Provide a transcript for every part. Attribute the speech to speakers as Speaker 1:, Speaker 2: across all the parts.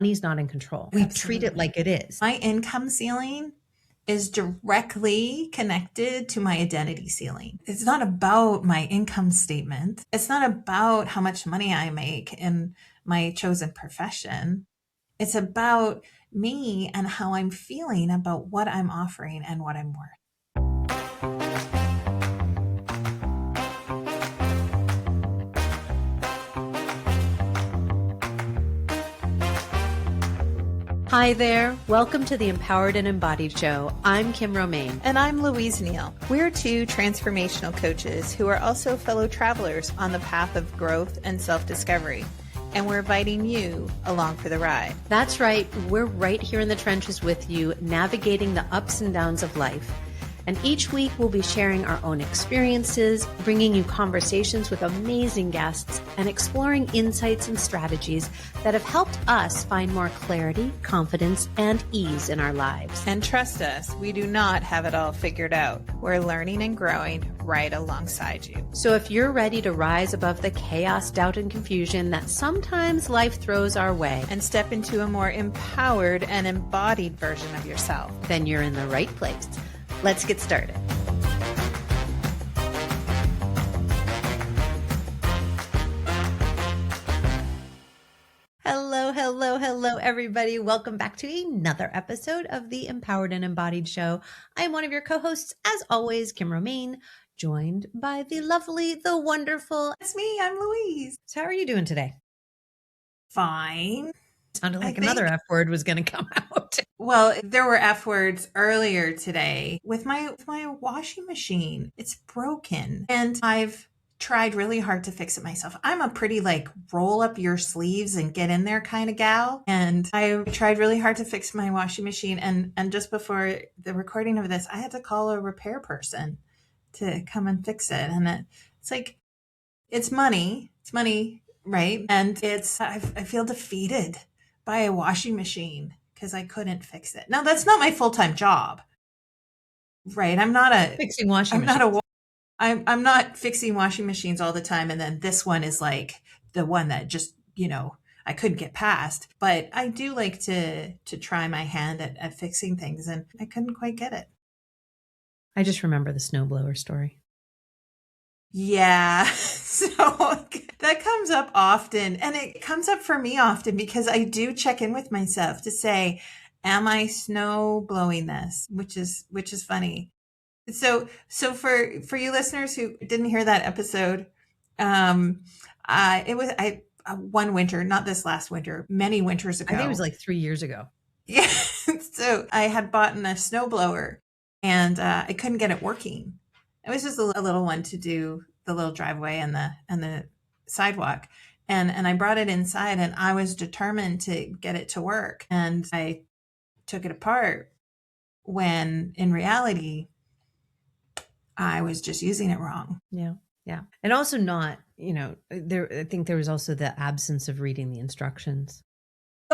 Speaker 1: Money's not in control. We treat it like it is.
Speaker 2: My income ceiling is directly connected to my identity ceiling. It's not about my income statement. It's not about how much money I make in my chosen profession. It's about me and how I'm feeling about what I'm offering and what I'm worth.
Speaker 1: Hi there. Welcome to the Empowered and Embodied Show. I'm Kim Romain.
Speaker 2: And I'm Louise Neil. We're two transformational coaches who are also fellow travelers on the path of growth and self-discovery. And we're inviting you along for the ride.
Speaker 1: That's right. We're right here in the trenches with you, navigating the ups and downs of life. And each week we'll be sharing our own experiences, bringing you conversations with amazing guests, and exploring insights and strategies that have helped us find more clarity, confidence, and ease in our lives.
Speaker 2: And trust us, we do not have it all figured out. We're learning and growing right alongside you.
Speaker 1: So if you're ready to rise above the chaos, doubt, and confusion that sometimes life throws our way
Speaker 2: and step into a more empowered and embodied version of yourself,
Speaker 1: then you're in the right place. Let's get started. Hello, everybody. Welcome back to another episode of the Empowered and Embodied Show. I'm one of your co-hosts, as always, Kim Romain, joined by the lovely, the wonderful.
Speaker 2: It's me, I'm Louise.
Speaker 1: So how are you doing today?
Speaker 2: Fine.
Speaker 1: Sounded like another F word was going to come out.
Speaker 2: Well, there were F words earlier today with my washing machine. It's broken and I've tried really hard to fix it myself. I'm a pretty roll up your sleeves and get in there kind of gal. And I tried really hard to fix my washing machine. And just before the recording of this, I had to call a repair person to come and fix it. And it's money. It's money, right? And I feel defeated by a washing machine because I couldn't fix it. Now that's not my full-time job, right? I'm not
Speaker 1: fixing washing machines.
Speaker 2: I'm not fixing washing machines all the time. And then this one is the one that just, I couldn't get past, but I do like to try my hand at fixing things and I couldn't quite get it.
Speaker 1: I just remember the snowblower story.
Speaker 2: Yeah. So that comes up often, and it comes up for me often because I do check in with myself to say, am I snow blowing this? Which is funny. So for you listeners who didn't hear that episode, it was one winter, not this last winter, many winters ago.
Speaker 1: I think it was 3 years ago.
Speaker 2: Yeah. So I had bought a snowblower and I couldn't get it working. It was just a little one to do the little driveway and the sidewalk. And I brought it inside and I was determined to get it to work. And I took it apart when in reality, I was just using it wrong.
Speaker 1: Yeah. Yeah. And also not, I think there was also the absence of reading the instructions.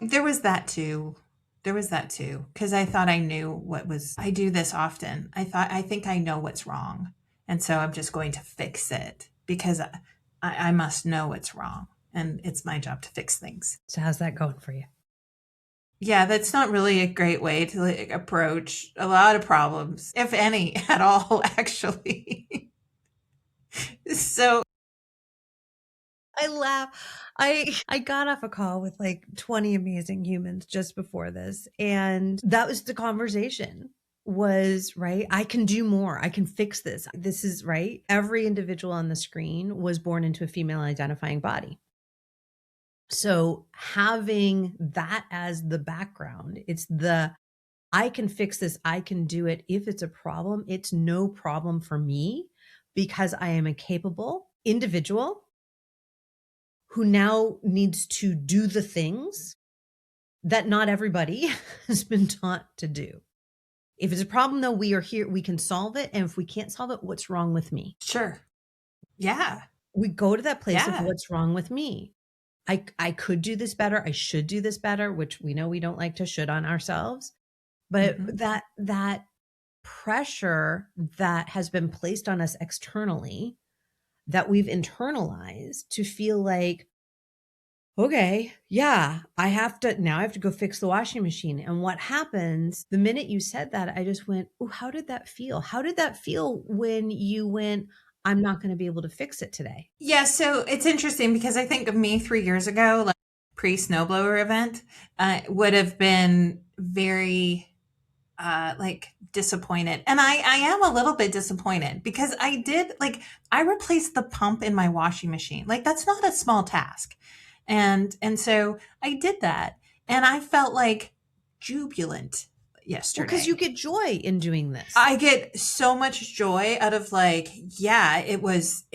Speaker 2: There was that too. Because I thought I knew I do this often. I think I know what's wrong. And so I'm just going to fix it because I must know what's wrong. And it's my job to fix things.
Speaker 1: So how's that going for you?
Speaker 2: Yeah, that's not really a great way to approach a lot of problems, if any at all, actually. So
Speaker 1: I laugh. I got off a call with 20 amazing humans just before this. And that was the conversation was, right? I can do more. I can fix this. This is right. Every individual on the screen was born into a female identifying body. So having that as the background, I can fix this. I can do it. If it's a problem, it's no problem for me because I am a capable individual who now needs to do the things that not everybody has been taught to do. If it's a problem, though, we are here. We can solve it. And if we can't solve it, what's wrong with me?
Speaker 2: Sure. Yeah.
Speaker 1: We go to that place of what's wrong with me. I could do this better. I should do this better, which we know we don't like to should on ourselves. But that pressure that has been placed on us externally that we've internalized to feel like, okay, yeah, I have to go fix the washing machine. And what happens the minute you said that, I just went, oh, how did that feel? How did that feel when you went, I'm not going to be able to fix it today?
Speaker 2: Yeah, so it's interesting because I think of me 3 years ago, like pre-snowblower event, would have been very like disappointed. And I am a little bit disappointed because I replaced the pump in my washing machine. Like that's not a small task. And so I did that and I felt like jubilant
Speaker 1: Well, because you
Speaker 2: yesterday.
Speaker 1: get joy in doing this.
Speaker 2: I get so much joy out of like, yeah, it was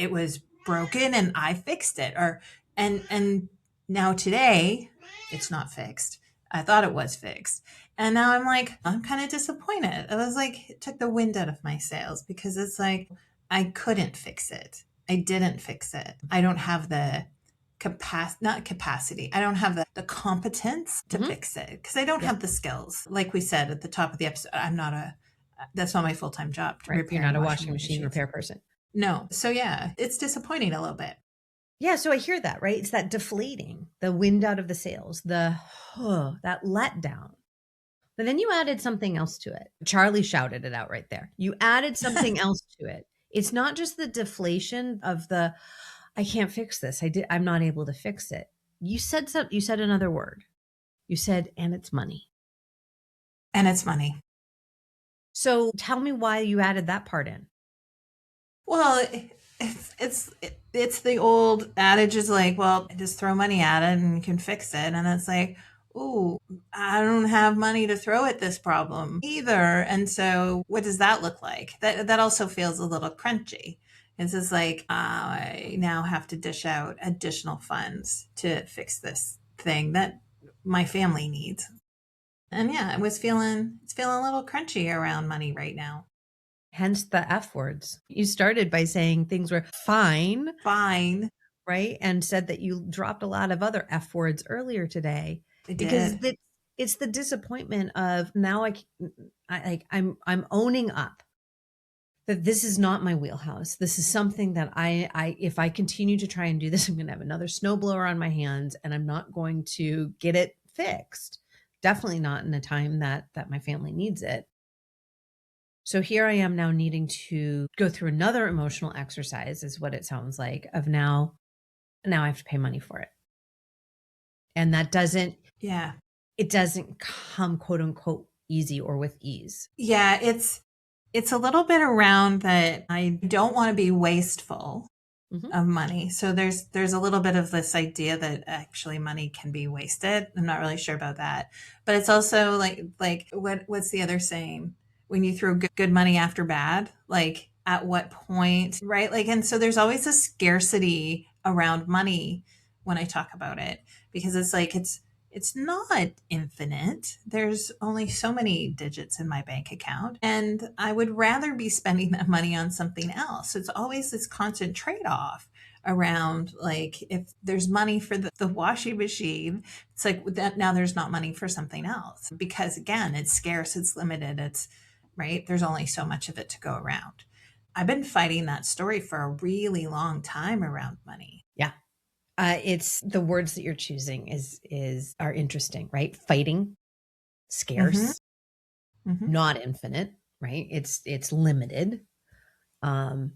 Speaker 2: broken and I fixed it. Or and now today it's not fixed. I thought it was fixed. And now I'm like, I'm kind of disappointed. I was like, it took the wind out of my sails because it's like I couldn't fix it. I didn't fix it. I don't have the not capacity. I don't have the competence to
Speaker 1: Hmm.
Speaker 2: fix it because I don't
Speaker 1: Yeah.
Speaker 2: have the skills. Like we said at the top of the episode, that's not my full-time job,
Speaker 1: Right. You're not
Speaker 2: repairing
Speaker 1: a
Speaker 2: washing
Speaker 1: washing machine
Speaker 2: machines.
Speaker 1: repair person.
Speaker 2: No. So yeah, it's disappointing a little bit.
Speaker 1: Yeah. So I hear that, right? It's that deflating, the wind out of the sails, that letdown. But then you added something else to it. Charlie shouted it out right there. You added something else to it. It's not just the deflation of I can't fix this. I'm not able to fix it. You said another word. You said, and it's money.
Speaker 2: And it's money.
Speaker 1: So tell me why you added that part in.
Speaker 2: Well, it's the old adage is like, well, just throw money at it and you can fix it. And it's like, ooh, I don't have money to throw at this problem either. And so what does that look like? That also feels a little crunchy. It's just like I now have to dish out additional funds to fix this thing that my family needs. And yeah, it's feeling a little crunchy around money right now.
Speaker 1: Hence the F words. You started by saying things were fine,
Speaker 2: Fine.
Speaker 1: right? And said that you dropped a lot of other F words earlier today
Speaker 2: I
Speaker 1: because
Speaker 2: did.
Speaker 1: it's the disappointment of now I'm owning up that this is not my wheelhouse. This is something that I if I continue to try and do this, I'm going to have another snowblower on my hands and I'm not going to get it fixed. Definitely not in a time that my family needs it. So here I am now needing to go through another emotional exercise is what it sounds like of now I have to pay money for it. And that
Speaker 2: Yeah.
Speaker 1: it doesn't come quote unquote easy or with ease.
Speaker 2: Yeah, it's a little bit around that I don't want to be wasteful
Speaker 1: Mhm.
Speaker 2: of money. So there's a little bit of this idea that actually money can be wasted. I'm not really sure about that. But it's also like what's the other saying? When you throw good money after bad, like at what point, right? Like and so there's always a scarcity around money when I talk about it because it's like it's not infinite. There's only so many digits in my bank account, and I would rather be spending that money on something else. It's always this constant trade off around like if there's money for the washing machine, it's like that now there's not money for something else because again, it's scarce, it's limited, it's right. There's only so much of it to go around. I've been fighting that story for a really long time around money.
Speaker 1: Yeah. It's the words that you're choosing is are interesting, right? Fighting,
Speaker 2: Mm-hmm.
Speaker 1: scarce,
Speaker 2: Mm-hmm.
Speaker 1: not infinite, right? It's limited. Um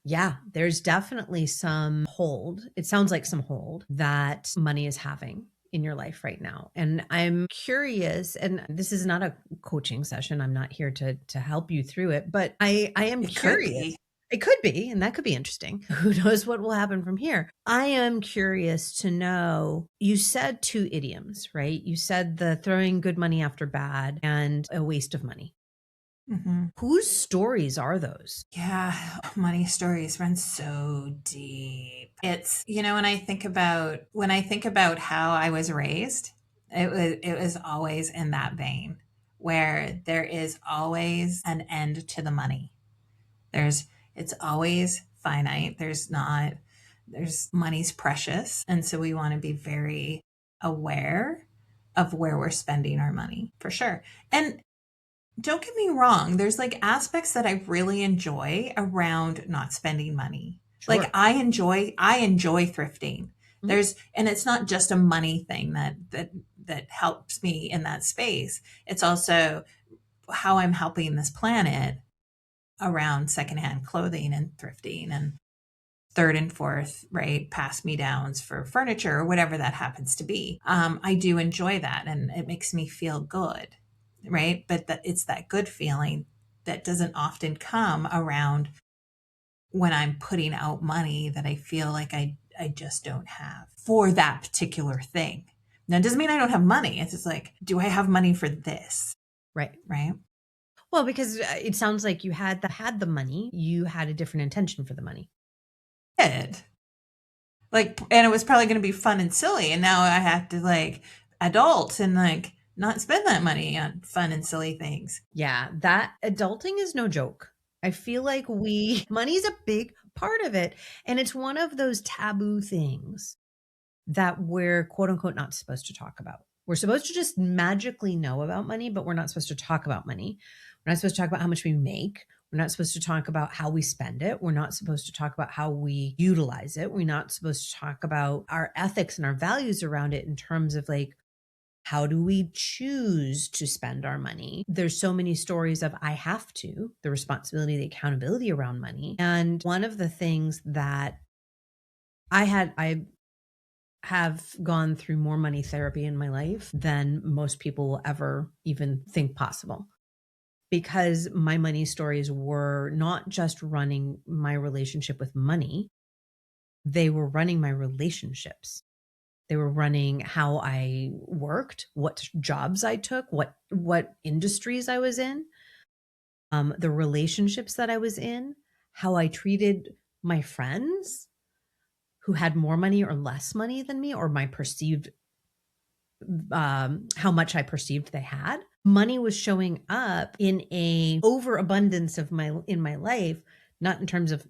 Speaker 1: yeah, there's definitely some hold. It sounds like some hold that money is having in your life right now. And I'm curious, and this is not a coaching session. I'm not here to help you through it, but I am
Speaker 2: It could
Speaker 1: curious.
Speaker 2: be.
Speaker 1: It could be, and that could be interesting. Who knows what will happen from here? I am curious to know. You said two idioms, right? You said the throwing good money after bad and a waste of money.
Speaker 2: Mm-hmm.
Speaker 1: Whose stories are those?
Speaker 2: Yeah, money stories run so deep. It's, when I think about how I was raised, it was always in that vein where there is always an end to the money. There's it's always finite. There's money's precious, and so we want to be very aware of where we're spending our money for sure. And don't get me wrong, there's like aspects that I really enjoy around not spending money. Like
Speaker 1: Sure.
Speaker 2: I enjoy thrifting.
Speaker 1: Mhm.
Speaker 2: And it's not just a money thing that helps me in that space. It's also how I'm helping this planet around secondhand clothing and thrifting and third and fourth, right, pass me downs for furniture or whatever that happens to be. I do enjoy that and it makes me feel good, right? But that it's that good feeling that doesn't often come around when I'm putting out money that I feel like I just don't have for that particular thing. Now, it doesn't mean I don't have money. It's just like, do I have money for this?
Speaker 1: Right.
Speaker 2: Right.
Speaker 1: Well, because it sounds like you had the money, you had a different intention for the money.
Speaker 2: Good. Like, and it was probably going to be fun and silly. And now I have to like adult and like not spend that money on fun and silly things.
Speaker 1: Yeah, that adulting is no joke. I feel like money's a big part of it. And it's one of those taboo things that we're quote unquote not supposed to talk about. We're supposed to just magically know about money, but we're not supposed to talk about money. We're not supposed to talk about how much we make. We're not supposed to talk about how we spend it. We're not supposed to talk about how we utilize it. We're not supposed to talk about our ethics and our values around it in terms of like, how do we choose to spend our money? There's so many stories of I have to, the responsibility, the accountability around money. And one of the things that I have gone through more money therapy in my life than most people will ever even think possible. Because my money stories were not just running my relationship with money, they were running my relationships. They were running how I worked, what jobs I took, what industries I was in, the relationships that I was in, how I treated my friends who had more money or less money than me, or my perceived how much I perceived they had. Money was showing up in a overabundance in my life, not in terms of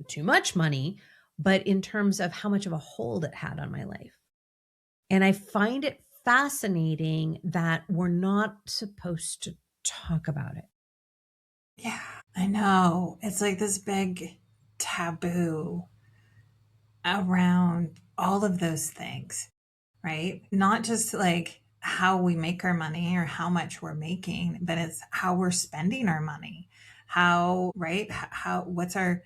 Speaker 1: too much money, but in terms of how much of a hold it had on my life. And I find it fascinating that we're not supposed to talk about it.
Speaker 2: Yeah, I know. It's like this big taboo around all of those things, right? Not just like how we make our money or how much we're making, but it's how we're spending our money. How, right? How, what's our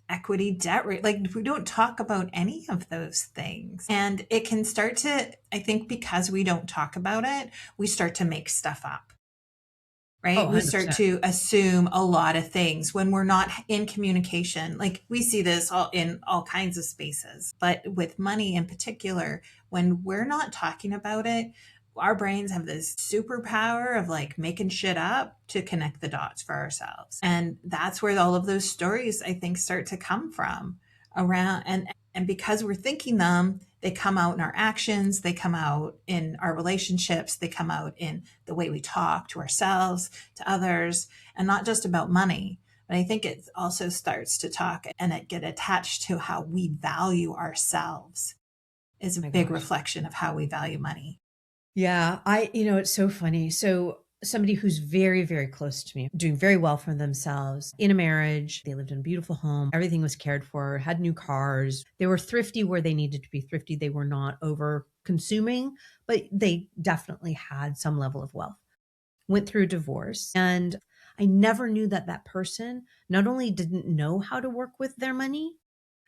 Speaker 2: equity debt rate? Like, we don't talk about any of those things. And it can start to, I think, because we don't talk about it, we start to make stuff up.
Speaker 1: Oh,
Speaker 2: Right? We start
Speaker 1: 100%.
Speaker 2: to assume a lot of things when we're not in communication. Like we see this all in all kinds of spaces, but with money in particular, when we're not talking about it, our brains have this superpower of like making shit up to connect the dots for ourselves. And that's where all of those stories I think start to come from around and because we're thinking them, they come out in our actions, they come out in our relationships, they come out in the way we talk to ourselves, to others, and not just about money. But I think it also starts to talk and it get attached to how we value ourselves is a
Speaker 1: Oh my
Speaker 2: big
Speaker 1: gosh.
Speaker 2: reflection of how we value money.
Speaker 1: Yeah, it's so funny. So somebody who's very, very close to me, doing very well for themselves in a marriage. They lived in a beautiful home. Everything was cared for, had new cars. They were thrifty where they needed to be thrifty. They were not over consuming, but they definitely had some level of wealth. Went through a divorce. And I never knew that that person not only didn't know how to work with their money,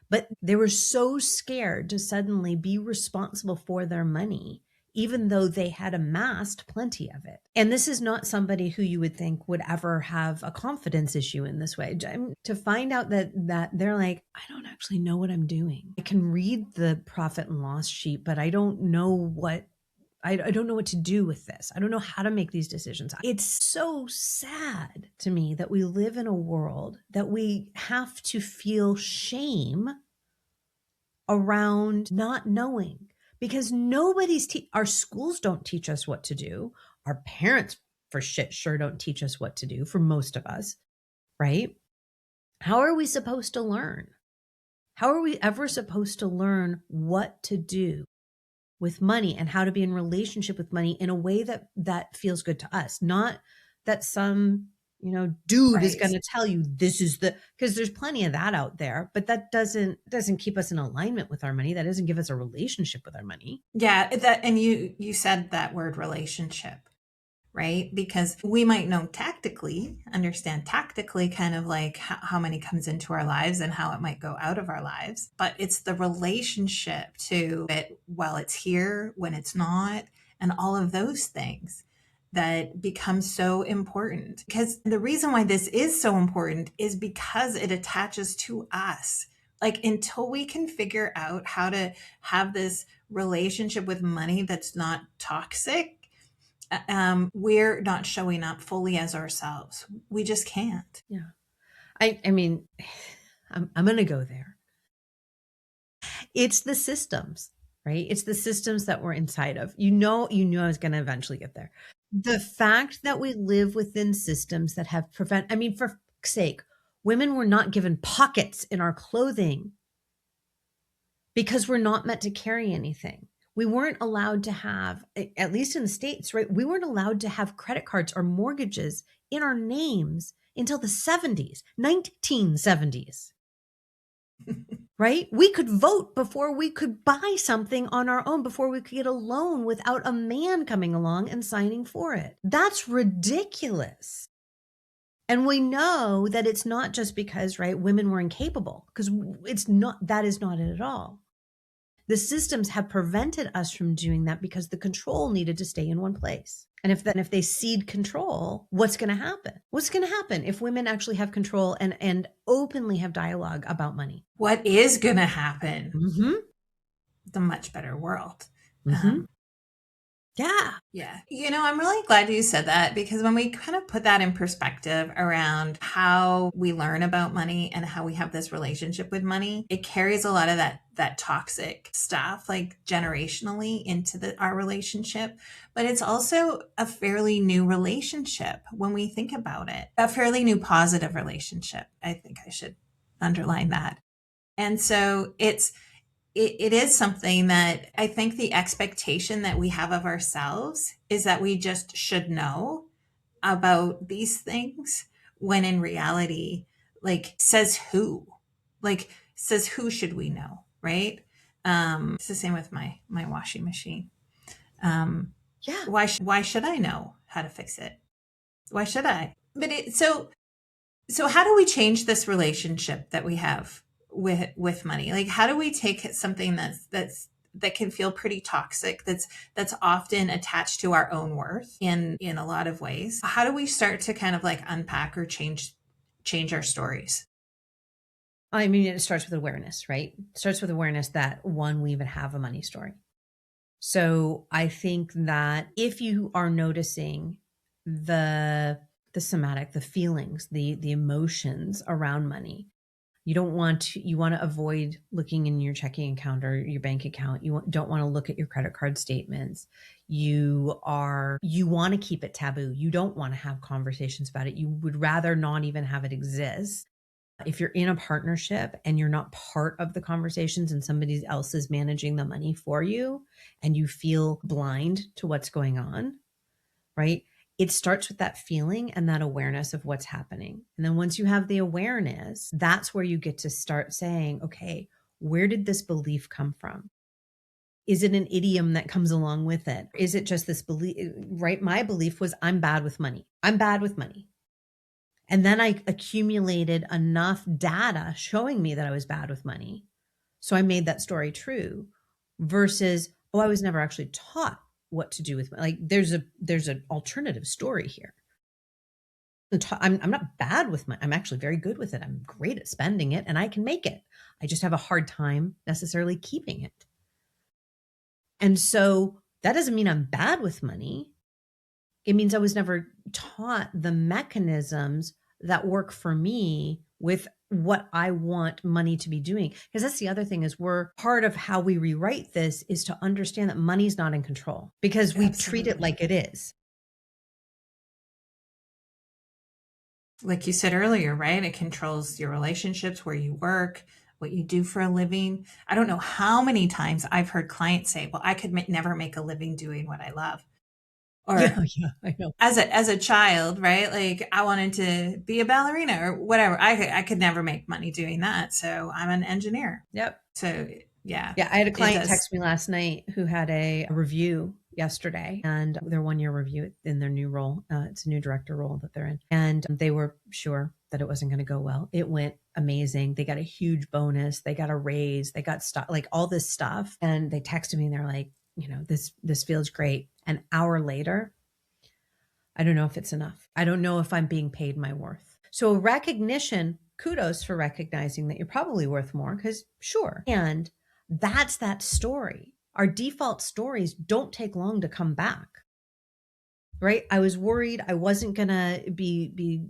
Speaker 1: but they were so scared to suddenly be responsible for their money, even though they had amassed plenty of it. And this is not somebody who you would think would ever have a confidence issue in this way. To find out that they're like, I don't actually know what I'm doing. I can read the profit and loss sheet, but I don't know I don't know what to do with this. I don't know how to make these decisions. It's so sad to me that we live in a world that we have to feel shame around not knowing because our schools don't teach us what to do. Our parents for shit sure don't teach us what to do for most of us, right? How are we supposed to learn? How are we ever supposed to learn what to do with money and how to be in relationship with money in a way that feels good to us, not that some Dude is
Speaker 2: Right.
Speaker 1: going to tell you this is because there's plenty of that out there, but that doesn't keep us in alignment with our money. That doesn't give us a relationship with our money.
Speaker 2: Yeah, that, and you said that word relationship, right? Because we might know tactically, understand tactically kind of like how money comes into our lives and how it might go out of our lives, but it's the relationship to it while it's here, when it's not, and all of those things that become so important. Because the reason why this is so important is because it attaches to us. Like, until we can figure out how to have this relationship with money that's not toxic, we're not showing up fully as ourselves. We just can't.
Speaker 1: Yeah. I mean, I'm going to go there. It's the systems, right? It's the systems that we're inside of. You knew I was going to eventually get there. The fact that we live within systems that have I mean, for fuck's sake, women were not given pockets in our clothing because we're not meant to carry anything. We weren't allowed to have, at least in the States, right? We weren't allowed to have credit cards or mortgages in our names until the 70s, 1970s. Right? We could vote before we could buy something on our own, before we could get a loan without a man coming along and signing for it. That's ridiculous. And we know that it's not just because, right, women were incapable, because that is not it at all. The systems have prevented us from doing that because the control needed to stay in one place. And if they cede control, what's going to happen? What's going to happen if women actually have control and openly have dialogue about money?
Speaker 2: What is going to happen?
Speaker 1: Mm-hmm.
Speaker 2: The much better world.
Speaker 1: Mm-hmm. Yeah.
Speaker 2: Yeah. I'm really glad you said that, because when we kind of put that in perspective around how we learn about money and how we have this relationship with money, it carries a lot of that toxic stuff, like generationally, into our relationship. But it's also a fairly new relationship when we think about it, a fairly new positive relationship. I think I should underline that. And so it is something that I think the expectation that we have of ourselves is that we just should know about these things, when in reality, says who? Says who should we know, right? It's the same with my washing machine.
Speaker 1: Yeah.
Speaker 2: Why should I know how to fix it? Why should I? So how do we change this relationship that we have with money? Like, how do we take something that can feel pretty toxic, that's often attached to our own worth in a lot of ways? How do we start to kind of like unpack or change our stories?
Speaker 1: I mean, it starts with awareness, right? It starts with awareness that, one, we even have a money story. So I think that if you are noticing the somatic, the feelings, the emotions around money, you want to avoid looking in your checking account or your bank account. You don't want to look at your credit card statements. You want to keep it taboo. You don't want to have conversations about it. You would rather not even have it exist. If you're in a partnership and you're not part of the conversations and somebody else is managing the money for you and you feel blind to what's going on, right? It starts with that feeling and that awareness of what's happening. And then once you have the awareness, that's where you get to start saying, okay, where did this belief come from? Is it an idiom that comes along with it? Is it just this belief, right? My belief was, I'm bad with money. I'm bad with money. And then I accumulated enough data showing me that I was bad with money. So I made that story true, versus, I was never actually taught what to do with money. Like, there's an alternative story here. I'm not bad with money. I'm actually very good with it. I'm great at spending it and I can make it. I just have a hard time necessarily keeping it. And so that doesn't mean I'm bad with money. It means I was never taught the mechanisms that work for me with what I want money to be doing. Because that's the other thing, is we're part of how we rewrite this is to understand that money's not in control, because we treat it like it is.
Speaker 2: Like you said earlier, right? It controls your relationships, where you work, what you do for a living. I don't know how many times I've heard clients say, well, I could never make a living doing what I love. Or
Speaker 1: Yeah, I know.
Speaker 2: as a child, right? Like I wanted to be a ballerina or whatever. I could never make money doing that. So I'm an engineer.
Speaker 1: Yep.
Speaker 2: So yeah,
Speaker 1: Yeah, I had a
Speaker 2: it
Speaker 1: client
Speaker 2: does.
Speaker 1: text me last night who had a review yesterday and their 1 year review in their new role. It's a new director role that they're in. And they were sure that it wasn't going to go well. It went amazing. They got a huge bonus. They got a raise. They got stuff, like all this stuff. And they texted me and they're like, this feels great. An hour later, I don't know if it's enough. I don't know if I'm being paid my worth. So recognition, kudos for recognizing that you're probably worth more because sure. And that's that story. Our default stories don't take long to come back. Right? I was worried I wasn't gonna be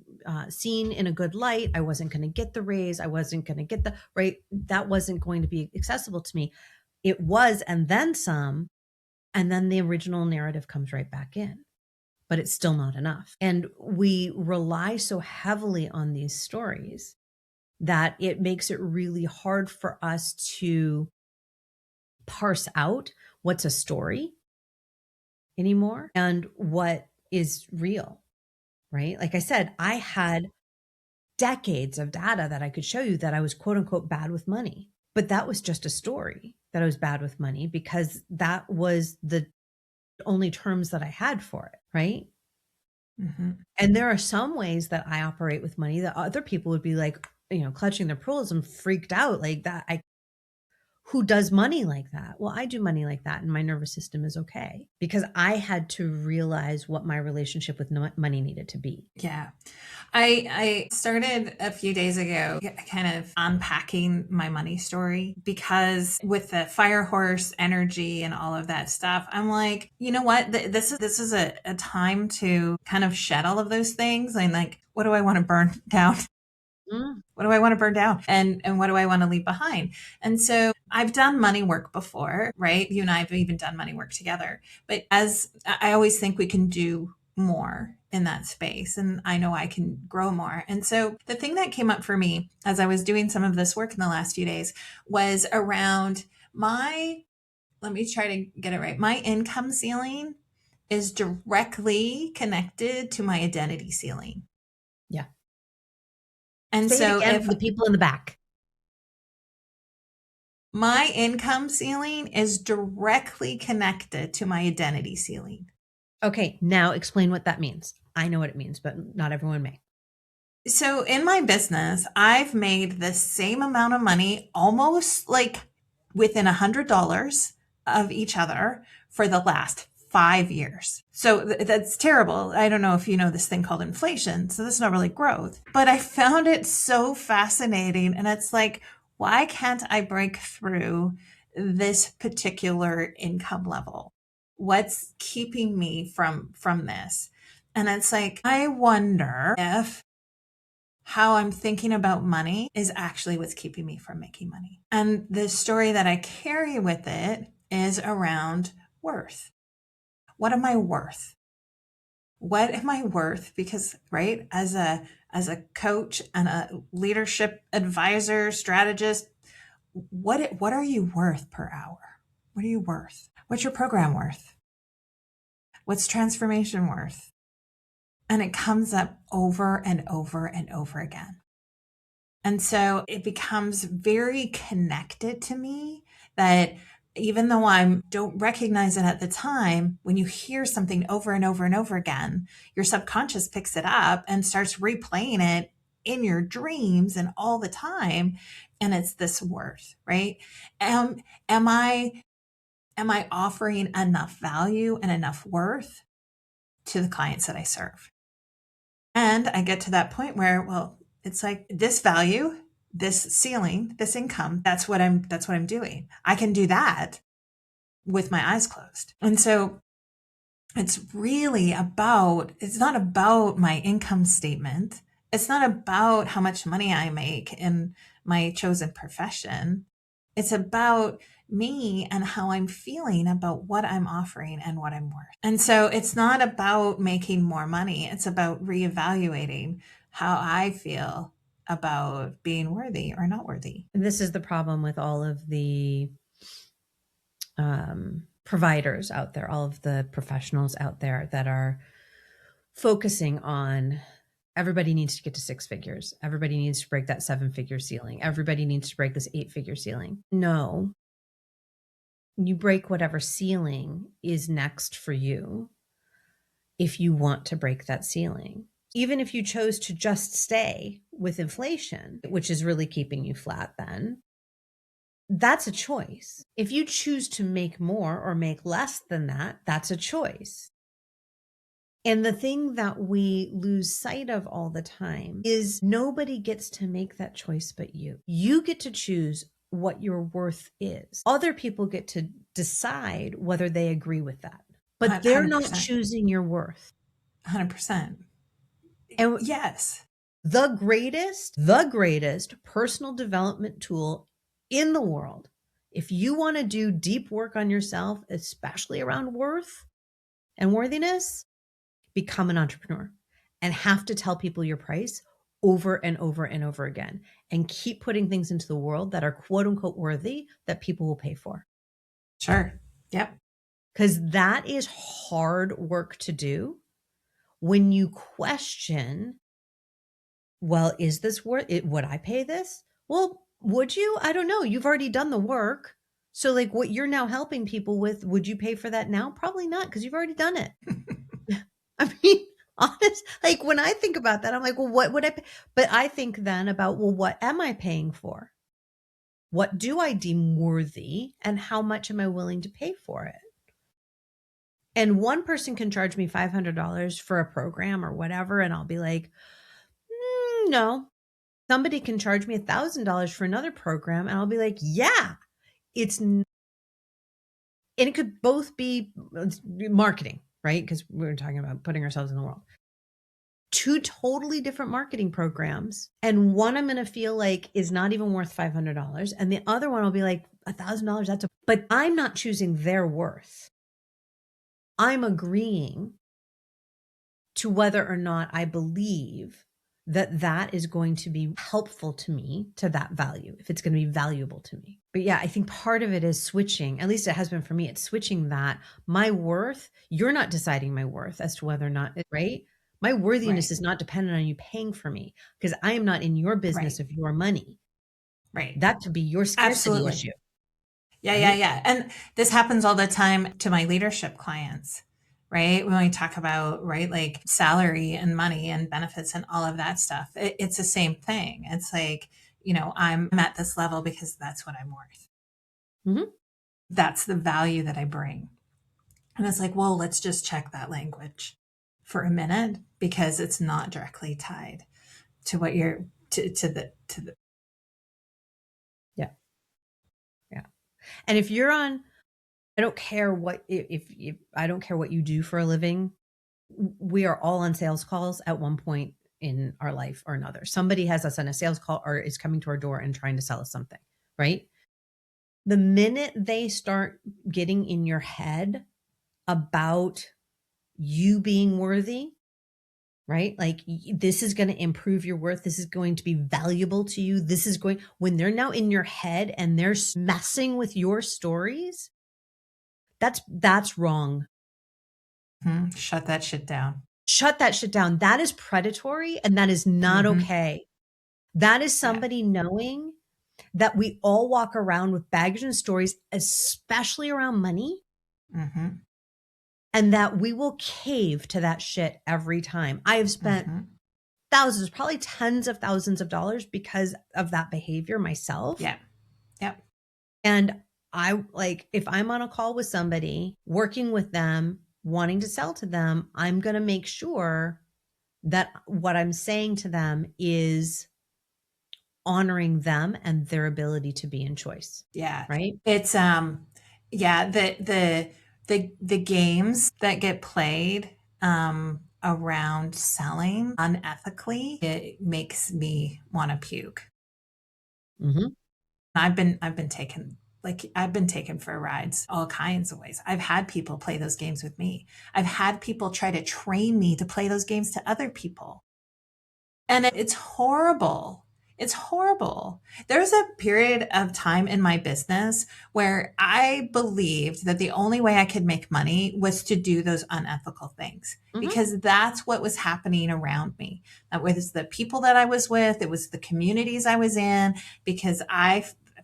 Speaker 1: seen in a good light. I wasn't gonna get the raise. I wasn't gonna get the right. That wasn't going to be accessible to me. It was, and then some. And then the original narrative comes right back in, but it's still not enough. And we rely so heavily on these stories that it makes it really hard for us to parse out what's a story anymore and what is real, right? Like I said, I had decades of data that I could show you that I was quote unquote bad with money, but that was just a story that I was bad with money because that was the only terms that I had for it, right?
Speaker 2: Mm-hmm.
Speaker 1: And there are some ways that I operate with money that other people would be like, clutching their pearls and freaked out like that. Who does money like that? Well, I do money like that and my nervous system is okay because I had to realize what my relationship with money needed to be.
Speaker 2: Yeah. I started a few days ago kind of unpacking my money story because with the fire horse energy and all of that stuff, I'm like, you know what? This is a time to kind of shed all of those things. And like, what do I want to burn down?
Speaker 1: Mm.
Speaker 2: What do I want to burn down? And what do I want to leave behind? And so I've done money work before, right? You and I have even done money work together. But as I always think we can do more in that space. And I know I can grow more. And so the thing that came up for me as I was doing some of this work in the last few days was around let me try to get it right. My income ceiling is directly connected to my identity ceiling.
Speaker 1: Yeah.
Speaker 2: And
Speaker 1: Say it
Speaker 2: so
Speaker 1: again
Speaker 2: if
Speaker 1: for the people in the back.
Speaker 2: my income ceiling is directly connected to my identity ceiling.
Speaker 1: Okay. Now explain what that means. I know what it means, but not everyone may.
Speaker 2: So in my business, I've made the same amount of money, almost like within $100 of each other for the last 5 years. So that's terrible. I don't know if you know this thing called inflation. So this is not really growth, but I found it so fascinating. And it's like, why can't I break through this particular income level? What's keeping me from this? And it's like, I wonder if how I'm thinking about money is actually what's keeping me from making money. And the story that I carry with it is around worth. What am I worth? What am I worth? Because, right, as a coach and a leadership advisor, strategist, what are you worth per hour? What are you worth? What's your program worth? What's transformation worth? And it comes up over and over and over again. And so it becomes very connected to me that even though I don't recognize it at the time, when you hear something over and over and over again, your subconscious picks it up and starts replaying it in your dreams and all the time. And it's this worth, right? Am I offering enough value and enough worth to the clients that I serve? And I get to that point where, well, it's like this value, this ceiling, this income, that's what I'm doing. I can do that with my eyes closed. And so it's not about my income statement. It's not about how much money I make in my chosen profession. It's about me and how I'm feeling about what I'm offering and what I'm worth. And so it's not about making more money. It's about reevaluating how I feel about being worthy or not worthy.
Speaker 1: And this is the problem with all of the providers out there, all of the professionals out there that are focusing on everybody needs to get to 6 figures. Everybody needs to break that 7-figure ceiling. Everybody needs to break this 8-figure ceiling. No, you break whatever ceiling is next for you if you want to break that ceiling. Even if you chose to just stay with inflation, which is really keeping you flat, then that's a choice. If you choose to make more or make less than that, that's a choice. And the thing that we lose sight of all the time is nobody gets to make that choice but you. You get to choose what your worth is. Other people get to decide whether they agree with that, but they're not
Speaker 2: 100%.
Speaker 1: choosing your worth.
Speaker 2: 100%.
Speaker 1: And
Speaker 2: Yes.
Speaker 1: the greatest personal development tool in the world, if you want to do deep work on yourself, especially around worth and worthiness, become an entrepreneur and have to tell people your price over and over and over again, and keep putting things into the world that are quote unquote worthy that people will pay for.
Speaker 2: Sure. Yep.
Speaker 1: Because that is hard work to do when you question, well, is this worth it? Would I pay this? Well, would you? I don't know. You've already done the work. So like what you're now helping people with, would you pay for that now? Probably not, because you've already done it. I mean, honest, like when I think about that, I'm like, well, what would I pay? But I think then about, well, what am I paying for? What do I deem worthy, and how much am I willing to pay for it? And one person can charge me $500 for a program or whatever, and I'll be like, no. Somebody can charge me $1,000 for another program, and I'll be like, yeah, and it could both be marketing, right? Because we were talking about putting ourselves in the world. 2 totally different marketing programs. And one I'm going to feel like is not even worth $500. And the other one will be like $1,000. But I'm not choosing their worth. I'm agreeing to whether or not I believe that that is going to be helpful to me, to that value, if it's going to be valuable to me. But yeah, I think part of it is switching, at least it has been for me. It's switching that my worth, you're not deciding my worth as to whether or not, right? My worthiness is not dependent on you paying for me, because I am not in your business of your money.
Speaker 2: Right.
Speaker 1: That could be your scarcity
Speaker 2: Absolutely.
Speaker 1: issue.
Speaker 2: Yeah,
Speaker 1: right?
Speaker 2: yeah. And this happens all the time to my leadership clients, right? When we talk about, right, like salary and money and benefits and all of that stuff, it's the same thing. It's like, I'm at this level because that's what I'm worth.
Speaker 1: Mhm.
Speaker 2: That's the value that I bring. And it's like, well, let's just check that language for a minute, because it's not directly tied to what you're to the
Speaker 1: Yeah. Yeah. And if you're on, I don't care what, if I don't care what you do for a living, we are all on sales calls at one point in our life or another. Somebody has us on a sales call or is coming to our door and trying to sell us something, right? The minute they start getting in your head about you being worthy, right? Like this is going to improve your worth. This is going to be valuable to you. When they're now in your head and they're messing with your stories, that's wrong.
Speaker 2: Shut that shit down.
Speaker 1: Shut that shit down. That is predatory, and that is not okay. That is somebody knowing that we all walk around with baggage and stories, especially around money, and that we will cave to that shit every time. I have spent thousands, probably tens of thousands of dollars because of that behavior myself.
Speaker 2: Yeah. Yep.
Speaker 1: And I like, if I'm on a call with somebody, working with them, wanting to sell to them, I'm going to make sure that what I'm saying to them is honoring them and their ability to be in choice.
Speaker 2: Yeah.
Speaker 1: Right.
Speaker 2: It's the games that get played around selling unethically, it makes me want to puke. I've been taken for rides all kinds of ways. I've had people play those games with me. I've had people try to train me to play those games to other people. And it's horrible. It's horrible. There's a period of time in my business where I believed that the only way I could make money was to do those unethical things
Speaker 1: Mhm.
Speaker 2: because that's what was happening around me. That was the people that I was with, it was the communities I was in, because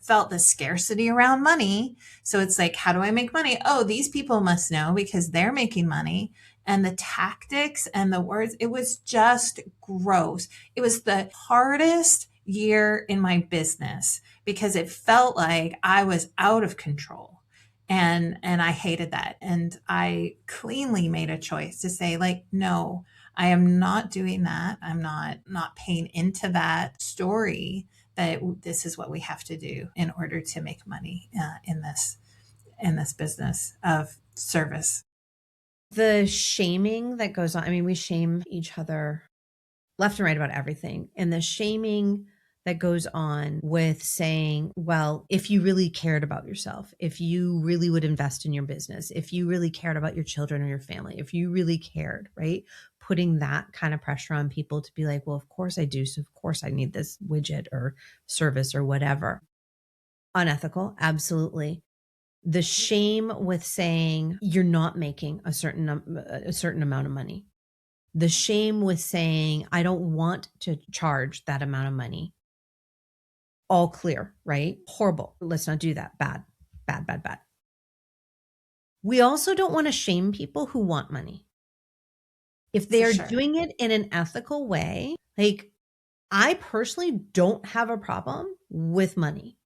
Speaker 2: felt the scarcity around money. So it's like, how do I make money? Oh, these people must know because they're making money. And the tactics and the words, it was just gross. It was the hardest year in my business because it felt like I was out of control. And I hated that. And I cleanly made a choice to say, like, no, I am not doing that. I'm not paying into that story that this is what we have to do in order to make money in this business of service.
Speaker 1: The shaming that goes on, I mean, we shame each other left and right about everything. And the shaming that goes on with saying, well, if you really cared about yourself, if you really would invest in your business, if you really cared about your children or your family, if you really cared, right? Putting that kind of pressure on people to be like, well, of course I do. So of course I need this widget or service or whatever. Unethical, absolutely. The shame with saying you're not making a certain amount of money. The shame with saying I don't want to charge that amount of money. All clear, right? Horrible. Let's not do that. Bad, bad, bad, bad. We also don't want to shame people who want money. If they
Speaker 2: For
Speaker 1: are
Speaker 2: sure.
Speaker 1: doing it in an ethical way, like I personally don't have a problem with money.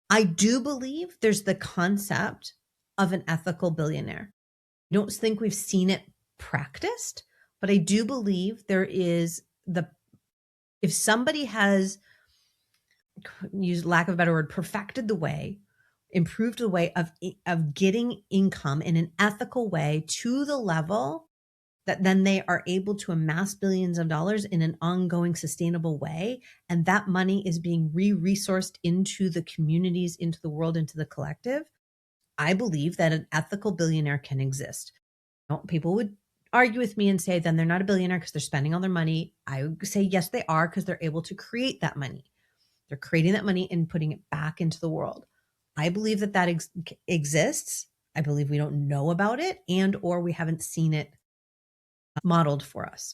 Speaker 1: I do believe there's the concept of an ethical billionaire. I don't think we've seen it practiced, but I do believe there is the, if somebody has, use lack of a better word, perfected the way, improved the way of getting income in an ethical way to the level that then they are able to amass billions of dollars in an ongoing sustainable way, and that money is being re-resourced into the communities, into the world, into the collective. I believe that an ethical billionaire can exist. People would argue with me and say then they're not a billionaire because they're spending all their money. I would say yes, they are, because they're able to create that money. They're creating that money and putting it back into the world. I believe that exists. I believe we don't know about it, and or we haven't seen it modeled for us.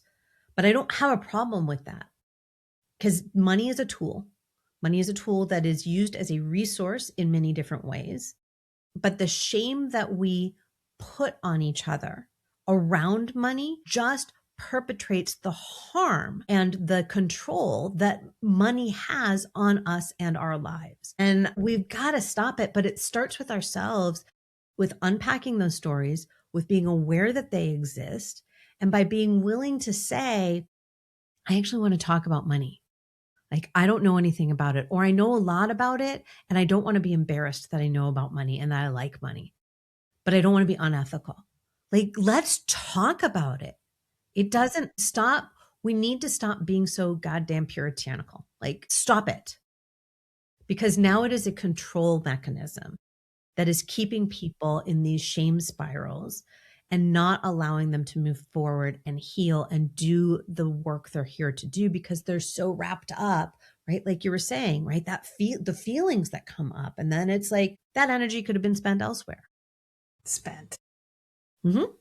Speaker 1: But I don't have a problem with that, because money is a tool. Money is a tool that is used as a resource in many different ways. But the shame that we put on each other around money just perpetrates the harm and the control that money has on us and our lives. And we've got to stop it. But it starts with ourselves, with unpacking those stories, with being aware that they exist, and by being willing to say, I actually want to talk about money. Like, I don't know anything about it, or I know a lot about it, and I don't want to be embarrassed that I know about money and that I like money, but I don't want to be unethical. Like, let's talk about it. It doesn't stop. We need to stop being so goddamn puritanical. Like, stop it. Because now it is a control mechanism that is keeping people in these shame spirals and not allowing them to move forward and heal and do the work they're here to do, because they're so wrapped up, right? Like you were saying, right? The feelings that come up, and then it's like that energy could have been spent elsewhere.
Speaker 2: Spent.
Speaker 1: Mhm.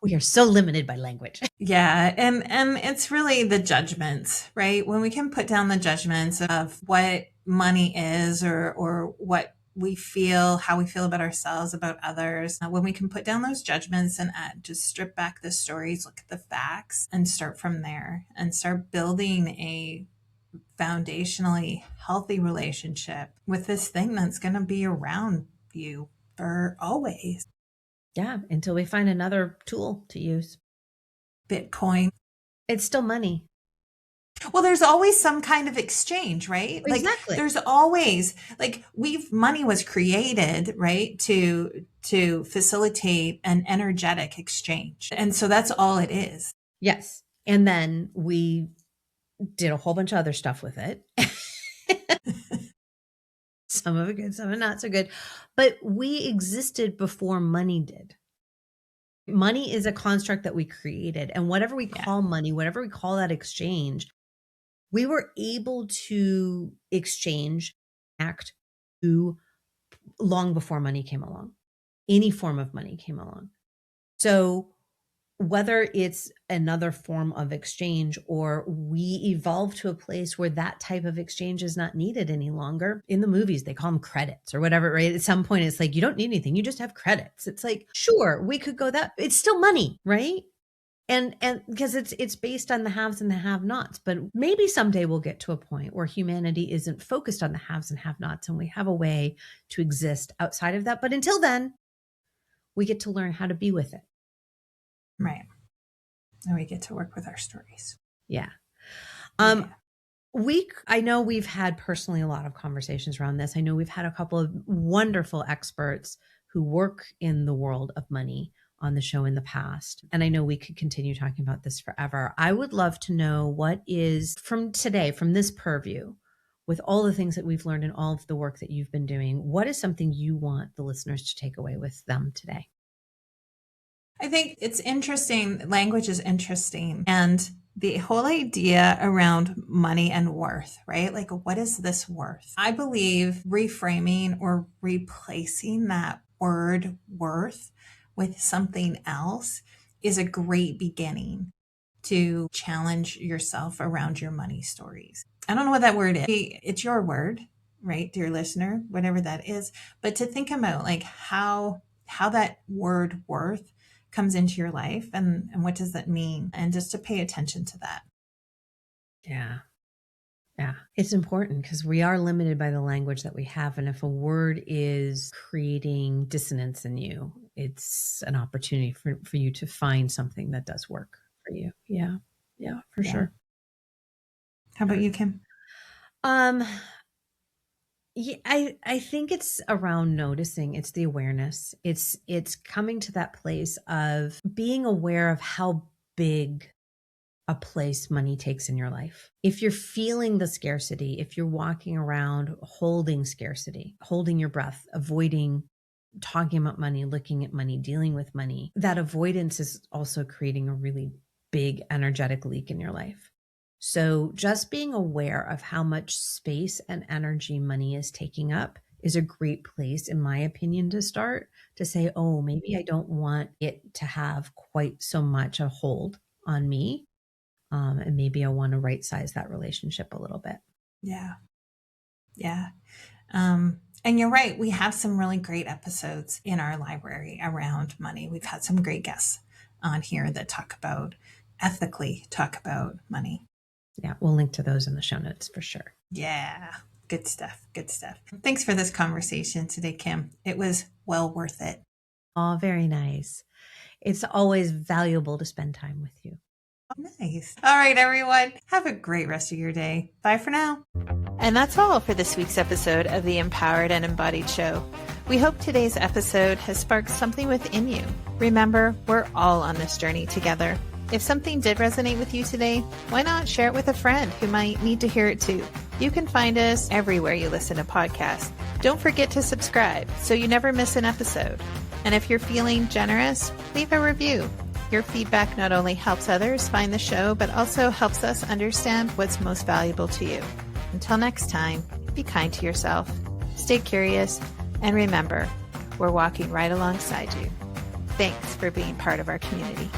Speaker 1: We are so limited by language.
Speaker 2: Yeah, and it's really the judgments, right? When we can put down the judgments of what money is, or what we feel, how we feel about ourselves, about others, when we can put down those judgments and just strip back the stories, look at the facts, and start from there and start building a foundationally healthy relationship with this thing that's going to be around you for always.
Speaker 1: Yeah, until we find another tool to use.
Speaker 2: Bitcoin.
Speaker 1: It's still money.
Speaker 2: Well, there's always some kind of exchange, right? Like
Speaker 1: Exactly.
Speaker 2: there's always like money was created, right, to facilitate an energetic exchange. And so that's all it is.
Speaker 1: Yes. And then we did a whole bunch of other stuff with it. Some of it good, some of it not so good. But we existed before money did. Money is a construct that we created. And whatever we call money, whatever we call that exchange, we were able to exchange, act to long before money came along. Any form of money came along. So whether it's another form of exchange or we evolve to a place where that type of exchange is not needed any longer. In the movies, they call them credits or whatever, right? At some point, it's like, you don't need anything. You just have credits. It's like, sure, we could go that. It's still money, right? And because it's based on the haves and the have-nots, but maybe someday we'll get to a point where humanity isn't focused on the haves and have-nots, and we have a way to exist outside of that. But until then, we get to learn how to be with it.
Speaker 2: Right. And we get to work with our stories.
Speaker 1: Yeah. I know we've had personally a lot of conversations around this. I know we've had a couple of wonderful experts who work in the world of money on the show in the past. And I know we could continue talking about this forever. I would love to know what is from today, from this purview, with all the things that we've learned and all of the work that you've been doing, what is something you want the listeners to take away with them today?
Speaker 2: I think it's interesting. Language is interesting. And the whole idea around money and worth, right? Like, what is this worth? I believe reframing or replacing that word worth with something else is a great beginning to challenge yourself around your money stories. I don't know what that word is. It's your word, right, dear listener, whatever that is. But to think about like how that word worth comes into your life and what does that mean? And just to pay attention to that.
Speaker 1: Yeah. Yeah. It's important because we are limited by the language that we have. And if a word is creating dissonance in you, it's an opportunity for you to find something that does work for you. Yeah. Yeah, for sure.
Speaker 2: How about you, Kim?
Speaker 1: Yeah, I think it's around noticing. It's the awareness. It's coming to that place of being aware of how big a place money takes in your life. If you're feeling the scarcity, if you're walking around holding scarcity, holding your breath, avoiding talking about money, looking at money, dealing with money, that avoidance is also creating a really big energetic leak in your life. So just being aware of how much space and energy money is taking up is a great place, in my opinion, to start to say, oh, maybe I don't want it to have quite so much a hold on me. And maybe I want to right size that relationship a little bit.
Speaker 2: Yeah. Yeah. And you're right. We have some really great episodes in our library around money. We've had some great guests on here that ethically talk about money.
Speaker 1: Yeah, we'll link to those in the show notes for sure.
Speaker 2: Yeah, good stuff. Good stuff. Thanks for this conversation today, Kim. It was well worth it.
Speaker 1: Oh, very nice. It's always valuable to spend time with you.
Speaker 2: Oh, nice. All right, everyone. Have a great rest of your day. Bye for now. And that's all for this week's episode of the Empowered and Embodied Show. We hope today's episode has sparked something within you. Remember, we're all on this journey together. If something did resonate with you today, why not share it with a friend who might need to hear it too? You can find us everywhere you listen to podcasts. Don't forget to subscribe so you never miss an episode. And if you're feeling generous, leave a review. Your feedback not only helps others find the show, but also helps us understand what's most valuable to you. Until next time, be kind to yourself, stay curious, and remember, we're walking right alongside you. Thanks for being part of our community.